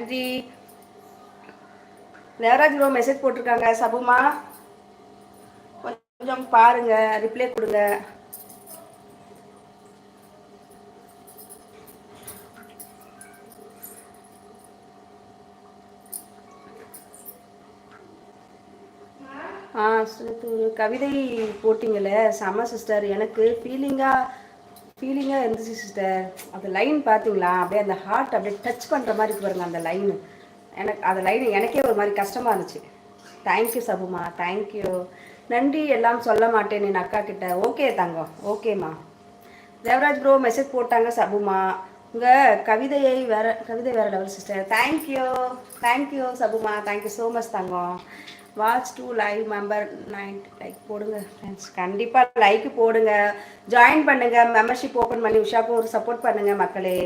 நன்றி. Devaraj bro message போட்டிருக்காங்க. சபுமா கொஞ்சம் பாருங்க, ரிப்ளை கொடுங்க. ஒரு கவிதை போட்டிங்களே செம சிஸ்டர். எனக்கு ஃபீலிங்காக இருந்துச்சு சிஸ்டர். அந்த லைன் பார்த்தீங்களா? அப்படியே அந்த ஹார்ட் அப்படியே டச் பண்ணுற மாதிரி இருக்கு பாருங்க அந்த லைனு. எனக்கு அந்த லைன் எனக்கே ஒரு மாதிரி கஷ்டமாக இருந்துச்சு. தேங்க்யூ சபுமா, தேங்க்யூ. நன்றி எல்லாம் சொல்ல மாட்டேன் என் அக்கா கிட்ட. ஓகே தங்கம், ஓகேம்மா. தேவராஜ் ப்ரோ மெசேஜ் போட்டாங்க சபுமா. உங்கள் கவிதை வேற லெவல் சிஸ்டர். தேங்க்யூ சபுமா, தேங்க்யூ ஸோ மச் தங்கம். Watch to live member 90 like போடுங்க ஃப்ரெண்ட்ஸ். கண்டிப்பாக லைக் போடுங்க, ஜாயின் பண்ணுங்க, மெம்பர்ஷிப் ஓப்பன் பண்ணி உஷாக்கு ஒரு சப்போர்ட் பண்ணுங்க மக்களே.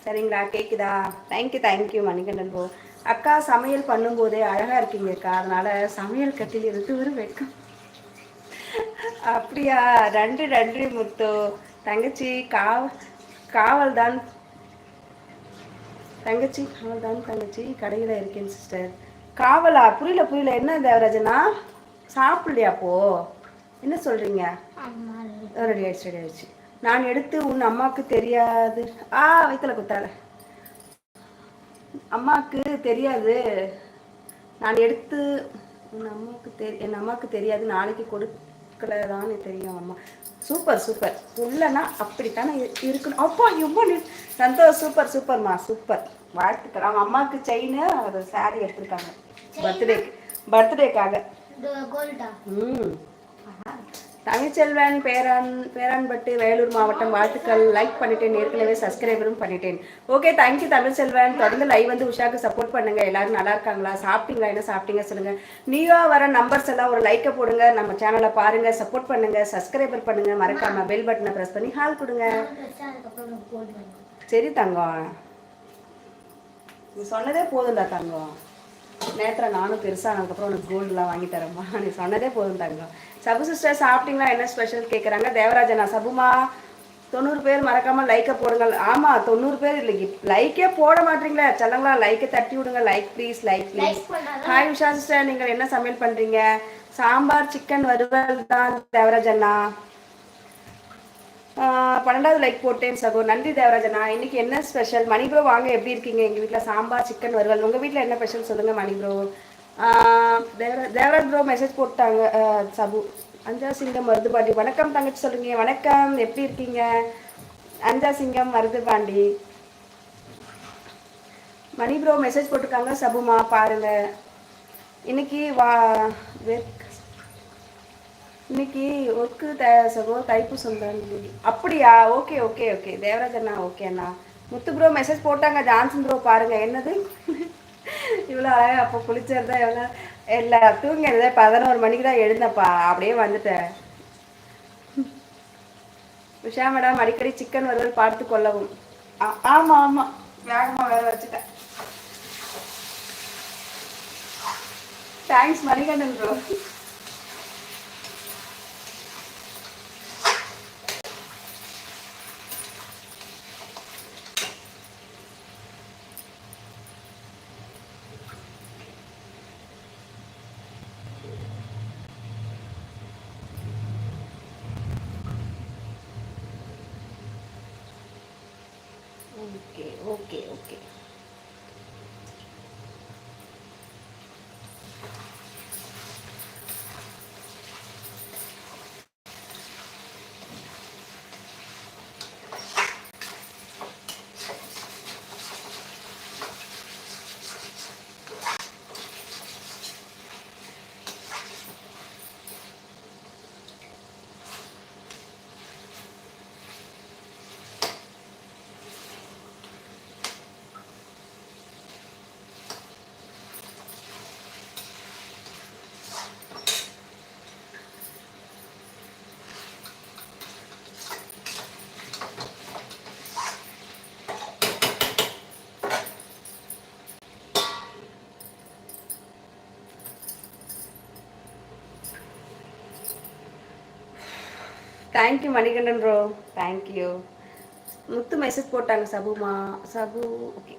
சரிங்களா? கேட்குதா? Thank you Manikandan bro. அக்கா சமையல் பண்ணும்போதே அழகாக இருக்கீங்க அக்கா, அதனால சமையல் கட்டில் இருந்து ஒரு வெட்கம். அப்படியா? நன்றி முத்து. தங்கச்சி காவல் தான் தங்கச்சி கடையில் இருக்கேன் சிஸ்டர். காவலா? புரியல. என்ன தேவராஜனா சாப்பிடலையா? அப்போ என்ன சொல்றீங்க? ரெடி ஆயிடுச்சு. நான் எடுத்து உன் அம்மாவுக்கு தெரியாது. வைத்தல குத்தால. அம்மாவுக்கு தெரியாது. நான் எடுத்து என் அம்மாவுக்கு தெரியாது. நாளைக்கு கொடுக்கலதான் தெரியும் அம்மா. சூப்பர் உள்ளனா அப்படித்தானே இருக்கணும். அப்பா ரொம்ப சந்தோஷம். சூப்பர்மா, சூப்பர். வாழ்த்துக்கள். அவங்க அம்மாவுக்கு செயின் ஒரு சாரி எடுத்திருக்காங்க பர்த்டேக்காக. தமிழ்ச்செல்வன் பேரான்பட்டு வேலூர் மாவட்டம். வாழ்த்துக்கள். லைக் பண்ணிட்டேன், ஏற்கனவே சப்ஸ்கிரைபரும் பண்ணிட்டேன். Okay, thank you Tamilselvan. தொடர்ந்து லைவ் வந்து உஷாக்கு சப்போர்ட் பண்ணுங்க. எல்லாரும் நல்லா இருக்காங்களா? சாப்பிட்டீங்களா? என்ன சாப்பிட்டீங்க சொல்லுங்க. நீயா வர நம்பர்ஸ் எல்லாம் ஒரு லைக்கை போடுங்க. நம்ம சேனலை பாருங்க, சப்போர்ட் பண்ணுங்க, சப்ஸ்கிரைபர் பண்ணுங்க. மறக்காம பெல் பட்டனை பிரஸ் பண்ணி ஹால் கொடுங்க. சரி தங்கம், நீ சொன்னதே போதும்டா தங்கம். நேற்று நானும் பெருசானதுக்கப்புறம் உனக்கு கோல்டுலாம் வாங்கி தரேம்மா. நீ சொன்னதே போதும் தங்கம். சபு சிஸ்டர் சாப்பிட்டீங்களா? என்ன ஸ்பெஷல் கேட்குறாங்க. தேவராஜனா சபுமா 90 பேர் மறக்காமல் லைக்கை போடுங்க. ஆமாம் 90 பேர் இல்லை, லைக்கே போட மாட்டீங்களா செல்லங்களா? லைக்கை தட்டி விடுங்க. Like please. Hi Usha sister, நீங்கள் என்ன சமையல் பண்ணுறீங்க? சாம்பார் சிக்கன் வறுவல் தான் தேவராஜண்ணா. 12வது லைக் போட்டேன் சகோ. நன்றி தேவராஜனா. இன்னைக்கு என்ன ஸ்பெஷல்? மணி ப்ரோ வாங்க, எப்படி இருக்கீங்க? எங்கள் வீட்டில் சாம்பார் சிக்கன் வறுவல். உங்கள் வீட்டில் என்ன ஸ்பெஷல் சொல்லுங்கள் மணி ப்ரோ. தேவராஜ் ப்ரோ மெசேஜ் போட்டாங்க. சபு அஞ்சா சிங்கம் மருதுபாண்டி. வணக்கம் தங்கச்சி சொல்லுங்க. வணக்கம், எப்படி இருக்கீங்க? அஞ்சா சிங்கம் மருதுபாண்டி. மணி ப்ரோ மெசேஜ் போட்டிருக்காங்க. சபுமா பாருங்க. இன்னைக்கு இன்னைக்கு ஒர்க்கு சகோ தைப்பூசம் தான். அப்படியா? ஓகே தேவராஜ் அண்ணா. ஓகே அண்ணா. முத்து ப்ரோ மெசேஜ் போட்டாங்க. ஜான்சன் ப்ரோ பாருங்க. என்னது இவ்வளோ அழகா? அப்போ குளிச்சிருந்தா எவ்வளோ இல்லை, தூங்கினதே 11 மணிக்கு தான் எழுந்தப்பா. அப்படியே வந்துட்டேன். உஷா மேடம் அடிக்கடி சிக்கன் வறுவல் பார்த்து கொள்ளவும். ஆமாம் வேகமாக வேற வச்சுட்டேன். Thanks Manikandan bro. Okay thank you Manikandan bro, thank you. Muthu message போட்டாங்க. சபு ஓகே.